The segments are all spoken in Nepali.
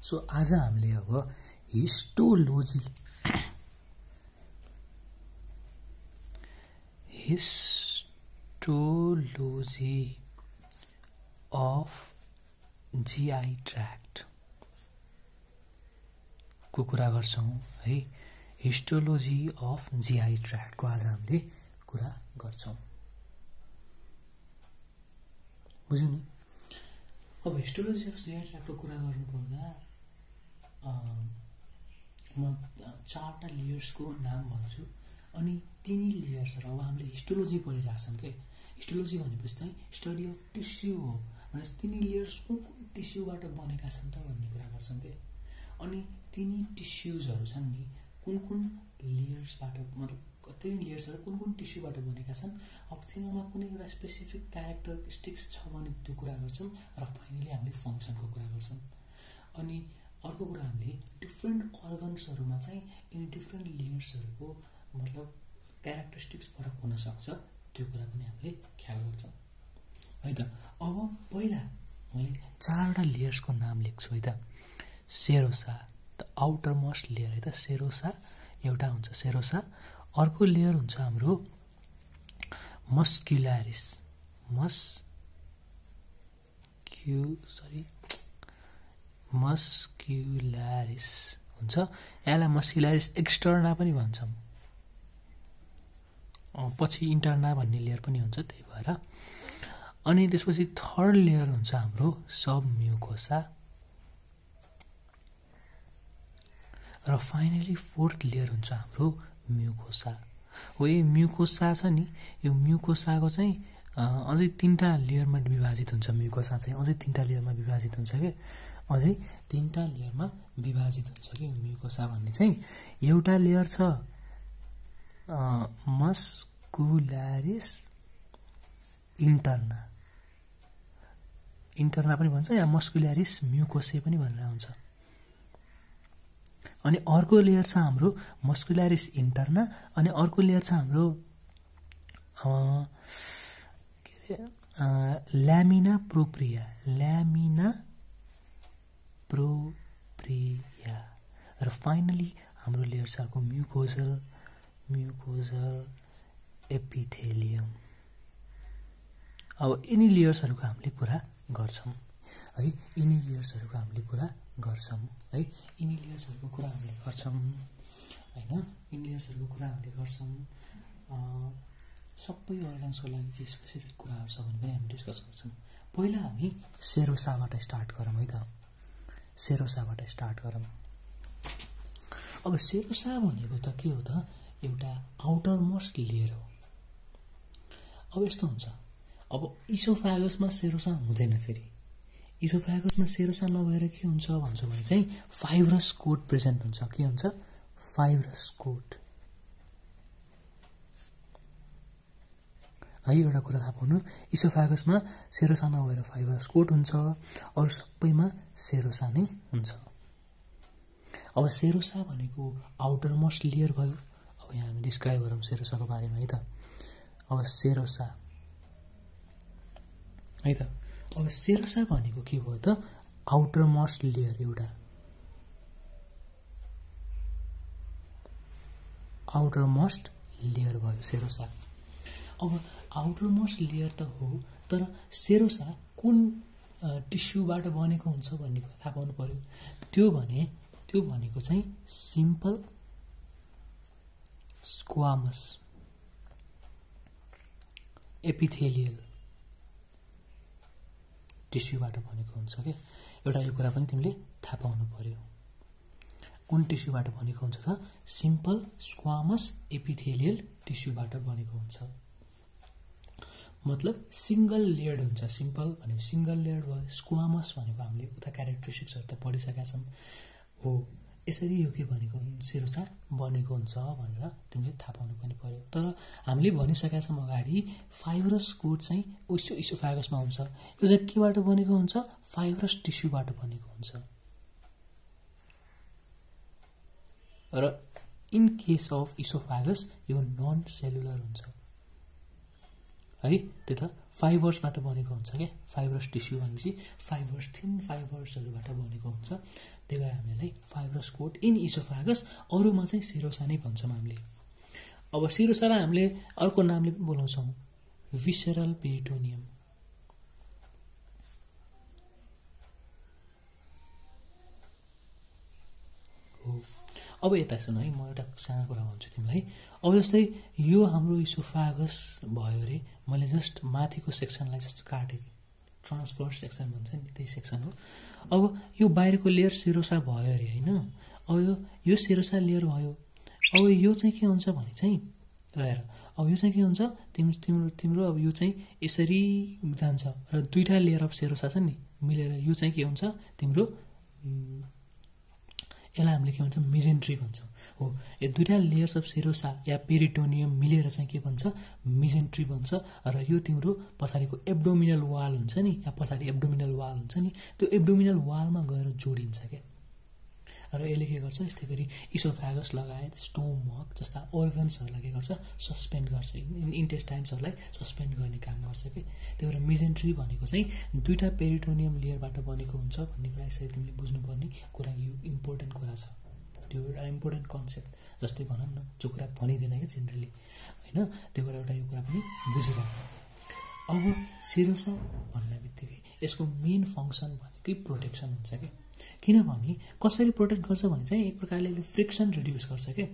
सो आज हामीले अब हिस्टोलोजी अफ जीआई ट्र्याक्ट को कुरा गर्छौं है। हिस्टोलोजी अफ जीआई ट्र्याक्ट को आज हामीले कुरा गर्छौं। बुझ्यौ नि। अब हिस्टोलोजी अफ जीआई ट्र्याक्ट को कुरा गर्नुपर्दा म चारवटा लेयर्सको नाम भन्छु अनि तिनी लेयर्सहरु अब हामीले हिस्टोलोजी पढिरहेछौं के। हिस्टोलोजी भनेपछि चाहिँ स्टडी अफ टिस्यु हो। भने तिनी लेयर्स कुन टिस्युबाट बनेका छन् त भन्ने कुरा गर्छौं के। अनि तिनी टिस्युजहरु छन् नि कुन लेयर्सबाट मतलब तिनी लेयर्सहरु कुन टिस्युबाट बनेका छन्। अब तिनीमा कुनै एउटा स्पेसिफिक क्यारेक्टरिस्टिक्स छ भने त्यो कुरा गर्छौं र फाइनली हामीले फंक्सनको कुरा गर्छौं। अनि अर्को कुरा हामीले डिफरेन्ट अर्गन्सहरुमा चाहिँ इन डिफरेन्ट लेयर्सहरुको मतलब क्यारेक्टरिस्टिक्स फरक हुन सक्छ त्यो कुरा पनि हामीले ख्याल गर्छौं है त। अब पहिला मैले चारवटा लेयर्सको नाम लेख्छु है त। Serosa the outer most layer है त। सेरोसा एउटा हुन्छ सेरोसा। अर्को लेयर हुन्छ हाम्रो मस्क्युलारिस हुन्छ। यसलाई मस्क्युलारिस एक्सटर्ना पनि भन्छौं। पछि इन्टर्ना भन्ने लेयर पनि हुन्छ त्यही भएर। अनि त्यसपछि थर्ड लेयर हुन्छ हाम्रो सब म्युकोसा र फाइनली फोर्थ लेयर हुन्छ हाम्रो म्युकोसा हो। यो म्युकोसा छ नि यो म्युकोसाको चाहिँ अझै तीनटा लेयरमा विभाजित हुन्छ। म्युकोसा चाहिँ अझै तीनटा लेयरमा विभाजित हुन्छ के। अझै तीनटा लेयरमा विभाजित हुन्छ के म्युकोसा भन्ने चाहिँ। एउटा लेयर छ मस्कुलारिस इन्टर्ना पनि भन्छ या मस्कुलारिस म्युकोसे पनि भनेर हुन्छ। अनि अर्को लेयर छ हाम्रो मस्कुलारिस इन्टर्ना अनि अर्को लेयर छ हाम्रो ल्यामिना प्रोप्रिया र फाइनली हाम्रो लेयर छ अर्को म्युकोजल एपिथेलियम। अब यिनी लेयर्सहरुको हामीले कुरा गर्छौं है। यिनी लेयर्सहरुको हामीले कुरा गर्छौं है। यिनी लेयर्सहरुको कुरा हामीले गर्छौं हैन। यिनी लेयर्सहरुको कुरा हामीले गर्छौं। सबै अर्गन्सको लागि के स्पेसिफिक कुराहरु छ भने पनि हामी डिस्कस गर्छौं। पहिला हामी सेरोसाबाट स्टार्ट गरौँ है त। सेरोसाबाट स्टार्ट गरौँ। अब सेरोसा भनेको त के हो त एउटा आउटर मोस्ट लेयर हो। अब यस्तो हुन्छ अब इसोफेगसमा सेरोसा हुँदैन। फेरि इसोफेगसमा सेरोसा नभएर के हुन्छ भन्छ भने चाहिँ फाइब्रस कोट प्रेजेन्ट हुन्छ। के हुन्छ फाइब्रस कोट है। एउटा कुरा थाहा पाउनु इसोफेगसमा सेरोसा नभएर फाइब्रस कोट हुन्छ। अरु सबैमा सेरोसा नै हुन्छ। अब सेरोसा भनेको आउटर मोस्ट लेयर भयो। अब यहाँ हामी डिस्क्राइब गरौँ सेरोसाको बारेमा है त। अब सेरोसा है त। अब सेरोसा भनेको के भयो त आउटर मोस्ट लेयर एउटा आउटर मोस्ट लेयर भयो सेरोसा। अब आउटर मोस्ट लेयर त हो तर सेरोसा कुन टिस्युबाट बनेको हुन्छ भन्ने कुरा थाहा पाउनु पर्यो। त्यो भनेको चाहिँ सिम्पल स्क्वामस एपिथेलियल टिस्युबाट बनेको हुन्छ के। एउटा यो कुरा पनि तिमीले थाहा पाउनु पर्यो। कुन टिस्युबाट बनेको हुन्छ त सिम्पल स्क्वामस एपिथेलियल टिस्युबाट बनेको हुन्छ। मतलब सिंगल लेयर्ड हुन्छ। सिम्पल भनेको सिंगल लेयर्ड भयो। स्क्वामस भनेको हामीले उता क्यारेक्टरिस्टिक्सहरु त पढिसकेका छौं हो। यसरी यो के भनेको सेरोसा बनेको हुन्छ भनेर तिमीले थाहा पाउनु पनि पर्यो। तर हामीले भनिसकेका छौं अगाडि फाइब्रस कोट चाहिँ इसोफेगसमा हुन्छ। यो चाहिँ केबाट बनेको हुन्छ फाइब्रस टिस्युबाट बनेको हुन्छ। र इन केस अफ इसोफेगस यो नन सेलुलर हुन्छ। है, त्यो त फाइबर्सबाट बनेको हुन्छ क्या। फाइबरस टिस्यु भनेपछि फाइबर्स, थिन फाइबर्सहरूबाट बनेको हुन्छ। त्यही भएर हामीलाई फाइबरस कोट इन इसोफागस, अरूमा चाहिँ सिरोसा नै भन्छौँ हामीले। अब सिरोसालाई हामीले अर्को नामले पनि बोलाउँछौँ, भिसेरल पेरिटोनियम। अब यता सुन है, म एउटा सानो कुरा भन्छु तिमीलाई। अब जस्तै यो हाम्रो इसोफागस भयो अरे, मैले जस्ट माथिको सेक्सनलाई जस्ट काटेँ, ट्रान्सफर्स सेक्सन भन्छ नि, त्यही सेक्सन हो। अब यो बाहिरको लेयर सिरोसा भयो अरे होइन। अब यो सिरोसा लेयर भयो। अब यो चाहिँ के हुन्छ भने चाहिँ हेर, अब यो चाहिँ के हुन्छ, तिम्रो अब यो चाहिँ यसरी जान्छ र दुईटा लेयर अफ सिरोसा छ नि मिलेर यो चाहिँ के हुन्छ तिम्रो, यसलाई हामीले के भन्छ, मिजेन्ट्री भन्छौँ हो। यो दुईटा layers of serosa yeah peritoneum मिलेर चाहिँ के भन्छ, मिजेन्ट्री भन्छ। र यो तिम्रो पछाडिको एब्डोमिनल वाल हुन्छ नि, या पछाडि एब्डोमिनल वाल हुन्छ नि, त्यो एब्डोमिनल वालमा गएर जोडिन्छ क्या। र यसले के गर्छ, यस्तै गरी इसोफागस लगायत स्टोमक जस्ता अर्गन्सहरूलाई के गर्छ, सस्पेन्ड गर्छ, इन्टेस्टाइन्सहरूलाई सस्पेन्ड गर्ने काम गर्छ कि। त्यही भएर मिजेन्ट्री भनेको चाहिँ दुईटा पेरिटोनियम लेयरबाट बनेको हुन्छ भन्ने कुरा यसरी तिमीले बुझ्नुपर्ने कुरा, यो इम्पोर्टेन्ट कुरा छ। त्यो एउटा इम्पोर्टेन्ट कन्सेप्ट जस्तै भनौँ न, जो कुरा भनिँदैन क्या जेनरली होइन, त्यो भएर एउटा यो कुरा पनि बुझिराख्नु। अब सिरोसा भन्ने बित्तिकै यसको मेन फङ्सन भनेकै प्रोटेक्सन हुन्छ क्या। किनभने कसरी प्रोटेक्ट गर्छ भने चाहिँ एक प्रकारले फ्रिक्सन रिड्युस गर्छ क्या।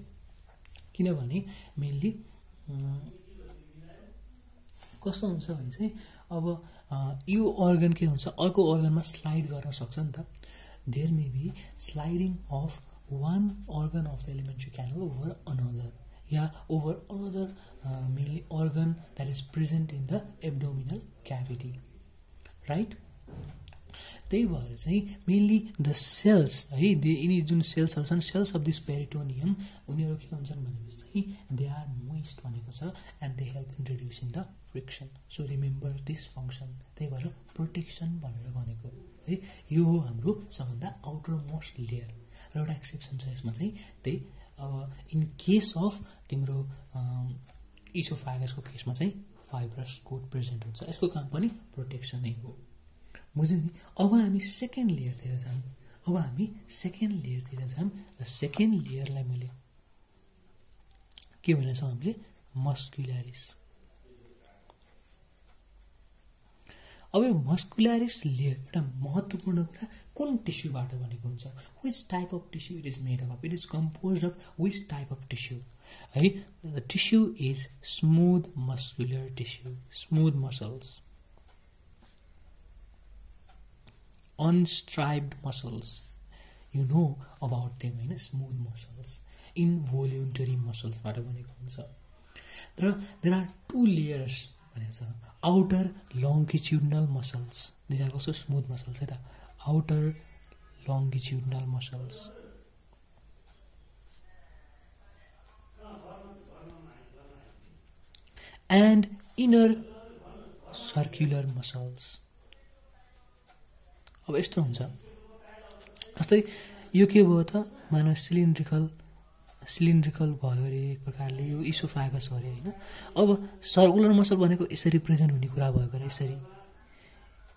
किनभने मेनली कस्तो हुन्छ भने चाहिँ अब यो अर्गन के हुन्छ, अर्को अर्गनमा स्लाइड गर्न सक्छ नि त। There may be sliding of one organ of the alimentary canal over another, या over another mainly organ that is present in the abdominal cavity, right. त्यही भएर चाहिँ मेनली द सेल्स है, यिनी जुन सेल्सहरू छन्, सेल्स अफ दिस पेरिटोनियम, उनीहरू के हुन्छन् भनेपछि चाहिँ दे आर मोइस्ट भनेको छ, and they help in reducing the friction. So remember this function. त्यही भएर प्रोटेक्सन भनेर भनेको है, यो हो हाम्रो सबभन्दा आउटर मोस्ट लेयर। र एउटा एक्सेप्सन छ यसमा चाहिँ, त्यही अब इन केस अफ तिम्रो इसोफागसको केसमा चाहिँ फाइब्रस कोट प्रेजेन्ट हुन्छ, यसको काम पनि प्रोटेक्सन नै हो, बुझ्यौ नि। अब हामी सेकेन्ड लेयरतिर जाऊँ। र सेकेन्ड लेयरलाई मैले के भनेछौँ हामीले, मस्कुल्यारिस। अब यो मस्कुल्यारिस लेयर एउटा महत्त्वपूर्ण कुरा, कुन टिस्युबाट बनेको हुन्छ, which type of tissue it is made of, it is composed of which type of tissue है। The tissue is smooth muscular tissue, smooth muscles, unstriped muscles, you know about them होइन, smooth muscles, involuntary muscles बाट बनेको हुन्छ। तर there are two layers भनेको छ, outer longitudinal muscles, these are also smooth muscles है त, outer longitudinal muscles and inner circular muscles। अब यस्तो हुन्छ, जस्तै यो के भयो त, मानव सिलिन्ड्रिकल भयो अरे एक प्रकारले, यो इसोफागस हो अरे होइन। अब सर्कुलर मसल भनेको यसरी प्रेजेन्ट हुने कुरा भयो अरे, यसरी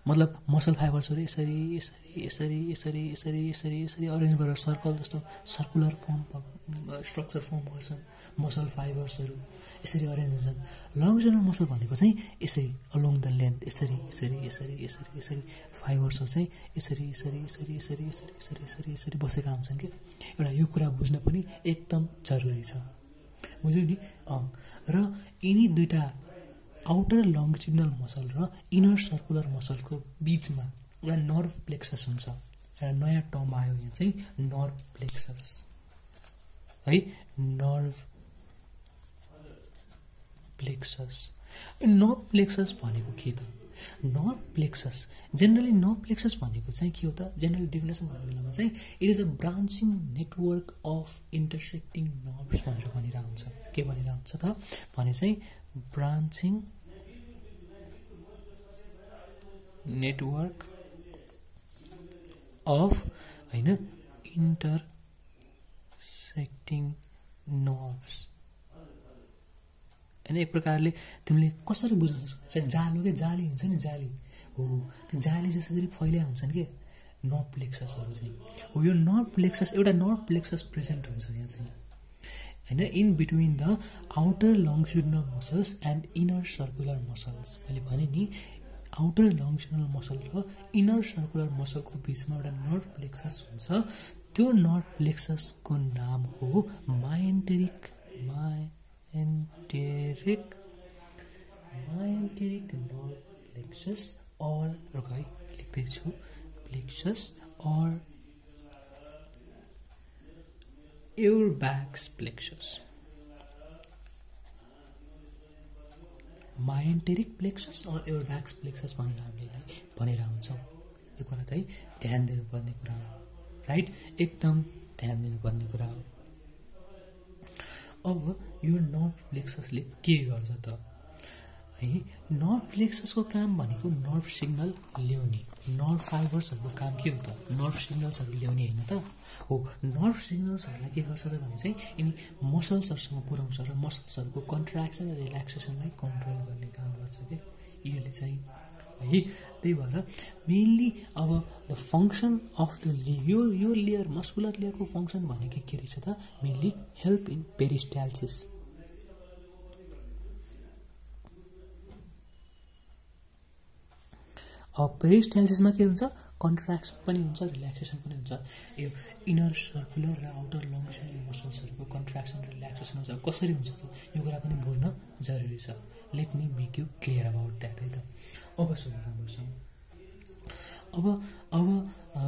मतलब मसल फाइबर्सहरू यसरी यसरी यसरी यसरी यसरी यसरी यसरी अरेन्ज गरेर सर्कल जस्तो सर्कुलर फर्म स्ट्रक्चर फर्म गर्छन् मसल फाइबर्सहरू, यसरी अरेन्ज हुन्छन्। लङ्जिट्युडनल मसल भनेको चाहिँ यसरी अलोङ द लेन्थ, यसरी यसरी यसरी यसरी यसरी फाइबर्सहरू चाहिँ यसरी यसरी यसरी यसरी यसरी यसरी यसरी यसरी बसेका हुन्छन् कि। एउटा यो कुरा बुझ्न पनि एकदम जरुरी छ, बुझ्यौ नि। र यिनी दुईटा आउटर लङ्जिट्युडनल मसल र इनर सर्कुलर मसलको बिचमा एउटा नर्भ प्लेक्सस हुन्छ। एउटा नयाँ टर्म आयो यहाँ चाहिँ, नर्भ प्लेक्सस है, नर्भ प्लेक्सस। नर्भ प्लेक्सस भनेको के त? Nerve plexus generally nerve plexus भनेको चाहिँ के हो त? जेनरल डेफिनेसन भन्ने बेलामा चाहिँ it is a branching network of intersecting nerves भनेर भनिरहेको हुन्छ। के भनिरहेको हुन्छ त भने चाहिँ ब्रान्चिङ नेटवर्क अफ हैन इन्टरसेक्टिङ नर्भ्स हैन। एक प्रकारले तिमीले कसरी बुझ्न सक्छौ, जालो के जाली हुन्छ नि, जाली हो, त्यो जाली जसरी फैलिया हुन्छन् के नर्भ प्लेक्ससहरू चाहिँ हो। यो नर्भ प्लेक्सस एउटा नर्भ प्लेक्सस प्रेजेन्ट हुन्छ यहाँ चाहिँ हैन, in between the outer longitudinal muscles and inner circular muscles. मैले भने नि आउटर लङ्गिट्युडिनल मसल र इनर सर्कुलर मसलको बिचमा एउटा नर्भ प्लेक्सस हुन्छ। त्यो नर्भ प्लेक्ससको नाम हो मायोन्टेरिक नर्भ प्लेक्सस और रुकाई लेख्दैछु, प्लेक्सस और एर्बाक्स प्लेक्सस। मायोन्टेरिक प्लेक्सस और एर्बाक्स प्लेक्सस भनेर हामीले भनेर हुन्छौँ। यो कुरा चाहिँ ध्यान दिनुपर्ने कुरा हो, राइट, एकदम ध्यान दिनुपर्ने कुरा हो। अब यो नर्भ प्लेक्ससले के गर्छ त है, नर्भ प्लेक्ससको काम भनेको नर्भ सिग्नल ल्याउने, नर्भ फाइबर्सहरूको काम के हो त नर्भ सिग्नल्सहरू ल्याउने होइन त हो। नर्भ सिग्नल्सहरूलाई के गर्छ त भने चाहिँ यिनी मसल्सहरूसँग पुर्याउँछ र मसल्सहरूको कन्ट्र्याक्सन र रिल्याक्सेसनलाई कन्ट्रोल गर्ने काम गर्छ क्या यसले चाहिँ है। त्यही भएर मेनली अब द फङ्सन अफ द यो लेयर मस्कुलर लेयरको फङ्सन भनेको के रहेछ त मेनली हेल्प इन पेरिस्टाल्सिस। अब पेरिस्टाल्सिसमा के हुन्छ, कन्ट्र्याक्सन पनि हुन्छ, रिल्याक्सेसन पनि हुन्छ। यो इनर सर्कुलर र आउटर लङ्गिट्युडिनल मसल्सहरूको कन्ट्र्याक्सन र रिल्याक्सेसन हुन्छ। कसरी हुन्छ त यो कुरा पनि बुझ्न जरुरी छ। Let me make you clear about that है त। अब सुन राम्रोसँग, अब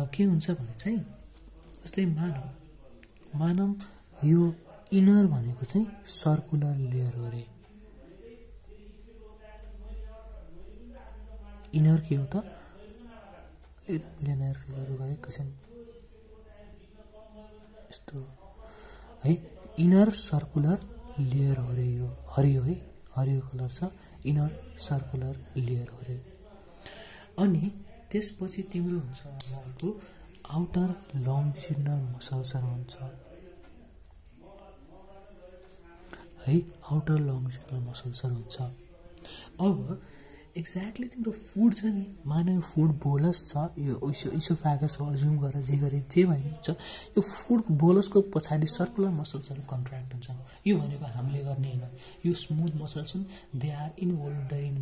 के हुन्छ भने चाहिँ जस्तै मानव यो इनर भनेको चाहिँ सर्कुलर लेयर हो अरे। इनर के हो त एकदम मिलेनहरू एकैछिन यस्तो है, इनर सर्कुलर लेयर हो अरे। यो हरियो है, हरियो कलर छ, इनर सर्कुलर लेयर हो अरे। अनि त्यसपछि तिम्रो हुन्छ अर्को आउटर लङ्गिट्युडिनल मसल्सहरू हुन्छ है, आउटर लङ्गिट्युडिनल मसल्सहरू हुन्छ। अब एक्ज्याक्टली तिम्रो फुड छ नि, मानव फुड बोलस छ, यो इसोफेगस हो अज्युम गरेर जे गरे जे भए पनि छ, यो फुड बोलसको पछाडि सर्कुलर मसल्सहरू कन्ट्र्याक्ट हुन्छन्। यो भनेको हामीले गर्ने होइन, यो स्मुथ मसल्स हुन्, दे आर इनभोल्युन्टरी इन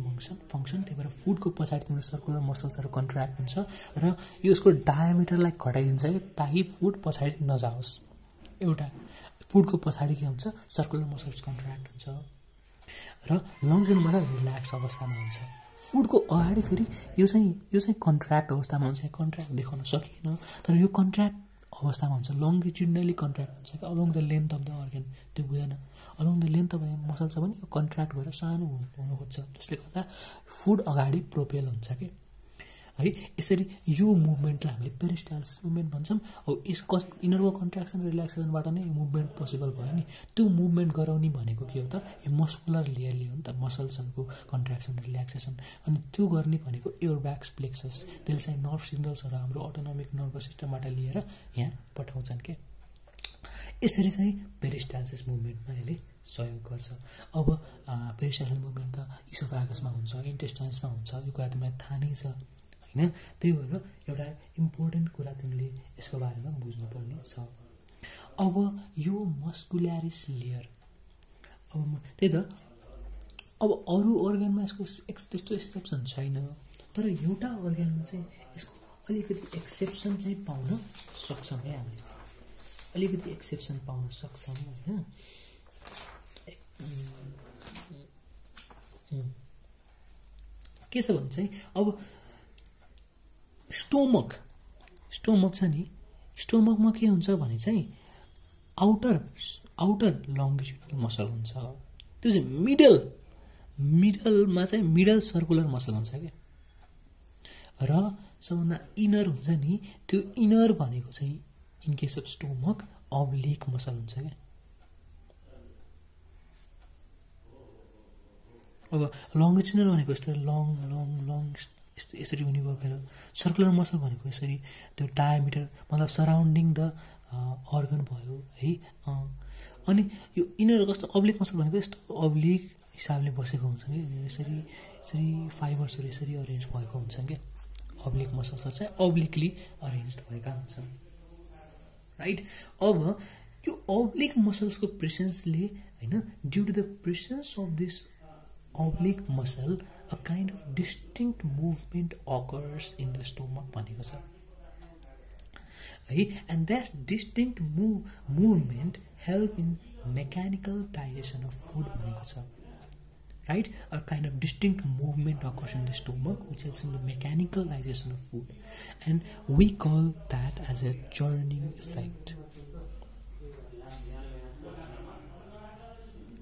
फङ्सन। त्यही भएर फुडको पछाडि तिम्रो सर्कुलर मसल्सहरू कन्ट्र्याक्ट हुन्छ र यसको डायमिटरलाई घटाइदिन्छ कि ताकि फुड पछाडि नजाओस्। एउटा फुडको पछाडि के हुन्छ, सर्कुलर मसल्स कन्ट्र्याक्ट हुन्छ र लङ्सबाट रिल्याक्स अवस्थामा हुन्छ। फुडको अगाडि फेरि यो चाहिँ कन्ट्र्याक्ट अवस्थामा हुन्छ, कन्ट्र्याक्ट देखाउन सकिएन तर यो कन्ट्र्याक्ट अवस्थामा हुन्छ, लङ्गिट्युडिनली कन्ट्र्याक्ट हुन्छ कि along the length of the organ. त्यो बुझेन, along the length of muscle छ भने यो कन्ट्र्याक्ट भएर सानो हुन खोज्छ, जसले गर्दा फुड अगाडि प्रोपेल हुन्छ कि है। यसरी यो मुभमेन्टलाई हामीले पेरिस्टाल्सिस मुभमेन्ट भन्छौँ। अब यस इनरको कन्ट्र्याक्सन रिल्याक्सेसनबाट नै यो मुभमेन्ट पोसिबल भयो नि। त्यो मुभमेन्ट गराउने भनेको के हो त यो मस्कुलर लेयरले हो नि त, मसल्सहरूको कन्ट्र्याक्सन रिल्याक्सेसन। अनि त्यो गर्ने भनेको एर्बाक्स प्लेक्सस, त्यसले चाहिँ नर्भ सिग्नल्सहरू हाम्रो अटोनोमिक नर्भस सिस्टमबाट लिएर यहाँ पठाउँछन् के। यसरी चाहिँ पेरिस्टाल्सिस मुभमेन्टमा यसले सहयोग गर्छ। अब पेरिस्टाल्सिस मुभमेन्ट त इसोफेगसमा हुन्छ, इन्टेस्टाइन्समा हुन्छ, यो कुरा तिमीलाई थाहा नै छ होइन। त्यही भएर एउटा इम्पोर्टेन्ट कुरा तिमीले यसको बारेमा बुझ्नुपर्ने छ। अब यो मस्कुल्यारिस लेयर, अब त्यही त अब अरू अर्गनमा यसको त्यस्तो एक्सेप्सन छैन, तर एउटा अर्गनमा चाहिँ यसको अलिकति एक्सेप्सन चाहिँ पाउन सक्छौँ है, हामीले अलिकति एक्सेप्सन पाउन सक्छौँ होइन। के छ भने चाहिँ अब स्टोमक छ नि, स्टोमकमा के हुन्छ भने चाहिँ आउटर लङ्गिट्युडिनल मसल हुन्छ, त्यो चाहिँ मिडलमा चाहिँ मिडल सर्कुलर मसल हुन्छ क्या। र सबभन्दा इनर हुन्छ नि, त्यो इनर भनेको चाहिँ in case of stomach oblique muscle हुन्छ क्या। अब लङ्गिट्युडिनल भनेको यस्तो लङ यसरी हुने भयो, फेरि सर्कुलर मसल भनेको यसरी त्यो डायमिटर मतलब सराउन्डिङ द अर्गन भयो है। अनि यो इनर कस्तो अब्लिक मसल भनेको यस्तो अब्लिक हिसाबले बसेको हुन्छ कि यसरी यसरी फाइबर्सहरू यसरी अरेन्ज भएको हुन्छन् क्या अब्लिक मसल्सहरू चाहिँ अब्लिकली अरेन्ज भएका हुन्छन् राइट अब यो अब्लिक मसल्सको प्रेसेन्सले हैन due to the presence of this oblique muscle a kind of distinct movement occurs in the stomach भनेको छ है and that distinct movement help in mechanical digestion of food भनेको छ right a kind of distinct movement occurs in the stomach which helps in the mechanical digestion of food and we call that as a churning effect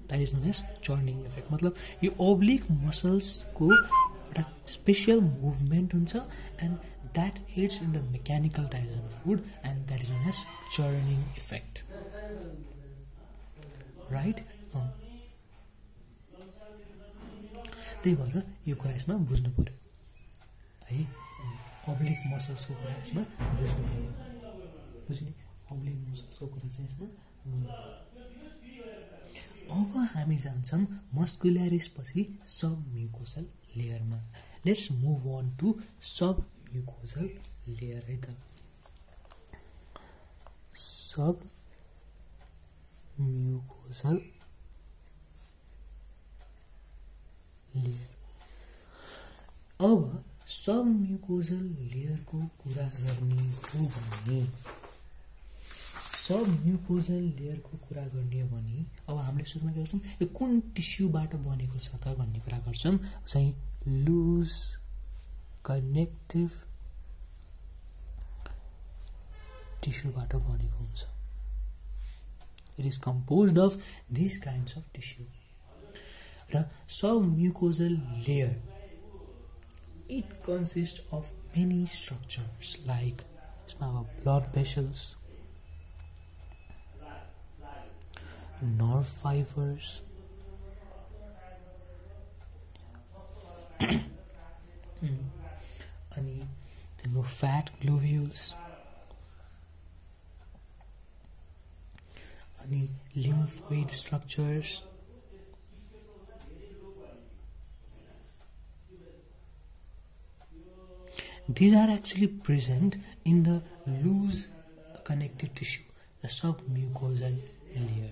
that is known as churning effect मतलब यो oblique muscles को एउटा special movement हुन्छ and that aids in the mechanical digestion of food and that is known as churning effect right त्यही भएर यो कुरा यसमा बुझ्नु पर्यो है अब्लिक मसल्सको कुरा यसमा बुझ्नु पर्यो बुझ्नु अब्लिक मसल्सको कुरा चाहिँ यसमा अब हामी जान्छौँ मस्कुलरिस पछि सब म्युकोसल लेयरमा let's move on to submucosal layer है त सब म्युकोसल लेयर अब सब म्युकोजल लेयरको कुरा गर्ने हो भने सब म्युकोजल लेयरको कुरा गर्ने हो भने अब हामीले सुरुमा के गर्छौँ यो कुन टिस्युबाट बनेको छ त भन्ने कुरा गर्छौँ चाहिँ लुज कनेक्टिभ टिस्युबाट बनेको हुन्छ it is composed of this kinds of tissue र सब म्युकोजल layer it consists of many structures like blood vessels, nerve fibers, and fat globules, and lymphoid structures. These are actually present in the loose connective tissue, the submucosal layer.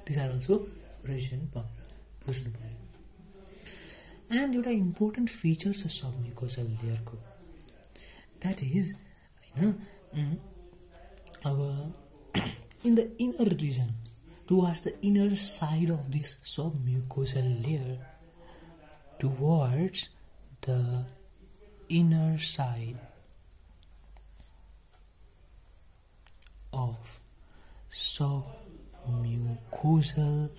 These are also present. And what are important features of submucosal layer? That is, in the inner region, towards the inner side of this submucosal layer, towards the inner side of submucosal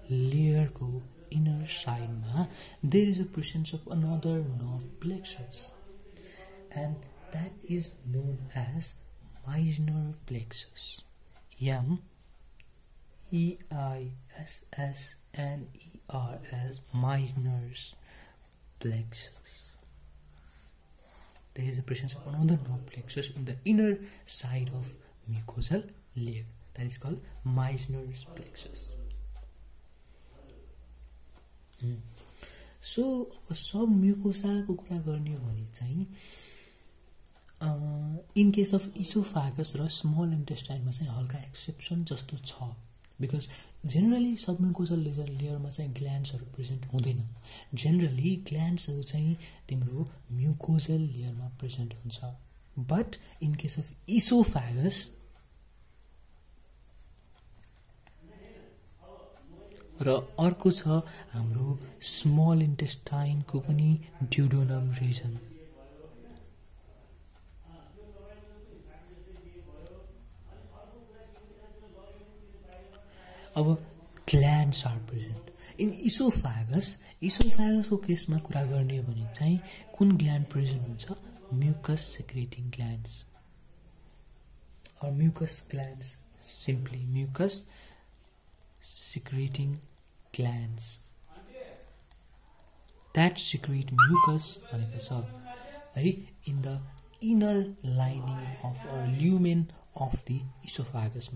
layer को inner side ma there is a presence of another nerve plexus and that is known as Meissner plexus. M-E-I-S-S-N-E-R-S Meissner's plexus. There is a presence of another nerve plexus in the inner side of mucosal layer that is called Meissner's plexus. So सब म्युकोसा को कुरा गर्ने भने चाहिँ इन केस अफ इसोफागस र स्मल इन्टेस्टाइनमा चाहिँ हल्का एक्सेप्सन जस्तो छ बिकज जेनरली सब म्युकोसल लेयरमा चाहिँ ग्ल्यान्ड्सहरू प्रेजेन्ट हुँदैन जेनरली ग्ल्यान्ड्सहरू चाहिँ तिम्रो म्युकोसल लेयरमा प्रेजेन्ट हुन्छ but in case of oesophagus र अर्को छ हाम्रो स्मल इन्टेस्टाइनको पनि ड्युडेनम रिजन अब ग्ल्यान्ड्स आर प्रेजेन्ट इन इसोफागसको केसमा कुरा गर्ने हो भने चाहिँ कुन ग्ल्यान्ड प्रेजेन्ट हुन्छ mucus secreting glands or mucus glands, simply mucus secreting glands that secrete mucus in the inner lining of or lumen of the esophagus.